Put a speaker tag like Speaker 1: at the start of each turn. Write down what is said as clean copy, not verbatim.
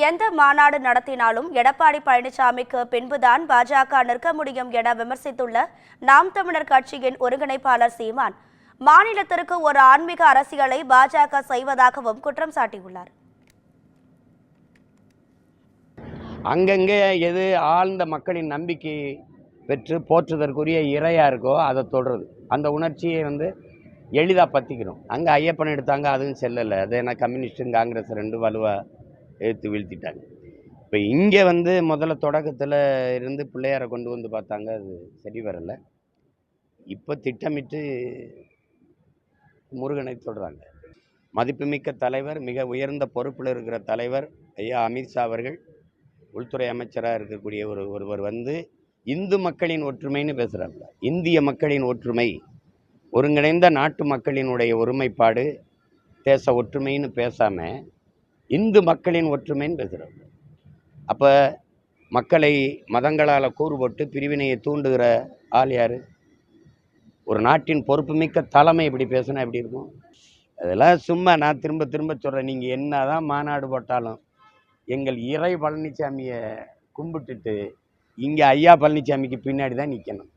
Speaker 1: எந்த மாநாடு நடத்தினாலும் எடப்பாடி பழனிசாமிக்கு பின்புதான் பாஜக நிற்க முடியும் என விமர்சித்துள்ள நாம் தமிழர் கட்சியின் ஒருங்கிணைப்பாளர் சீமான், மாநிலத்திற்கு ஒரு ஆன்மீக அரசியலை பாஜக செய்வதாகவும் குற்றம் சாட்டியுள்ளார்.
Speaker 2: அங்கங்கே எது ஆழ்ந்த மக்களின் நம்பிக்கை பெற்று போற்றுதற்குரிய இறையா இருக்கோ அதை தொடருது. அந்த உணர்ச்சியை எளிதாக பற்றிக்கிறோம். அங்கே ஐயப்பன் எடுத்தாங்க, அதுவும் செல்லலை. அது ஏன்னா கம்யூனிஸ்டும் காங்கிரஸ் ரெண்டு வலுவாக எடுத்து வீழ்த்திட்டாங்க. இப்போ இங்கே முதல்ல தொடக்கத்தில் இருந்து பிள்ளையாரை கொண்டு பார்த்தாங்க, அது சரி வரலை. இப்போ திட்டமிட்டு முருகனை சொல்கிறாங்க. மதிப்புமிக்க தலைவர், மிக உயர்ந்த பொறுப்பில் இருக்கிற தலைவர் ஐயா அமித்ஷா அவர்கள், உள்துறை அமைச்சராக இருக்கக்கூடிய ஒருவர் இந்து மக்களின் ஒற்றுமைன்னு பேசுகிறாங்க. இந்திய மக்களின் ஒற்றுமை, ஒருங்கிணைந்த நாட்டு மக்களினுடைய ஒருமைப்பாடு, தேச ஒற்றுமைன்னு பேசாமல் இந்து மக்களின் ஒற்றுமைன்னு பேசுகிறாங்க. அப்போ மக்களை மதங்களால் கூறுபட்டு பிரிவினையை தூண்டுகிற ஆள் யார்? ஒரு நாட்டின் பொறுப்புமிக்க தலைமை இப்படி பேசுனா எப்படி இருக்கும்? அதெல்லாம் சும்மா நான் திரும்ப திரும்ப சொல்கிறேன். நீங்கள் என்ன தான் மாநாடு போட்டாலும் எங்கள் இறை பழனிசாமியை கும்பிட்டுட்டு இங்கே ஐயா பழனிசாமிக்கு பின்னாடி தான் நிற்கணும்.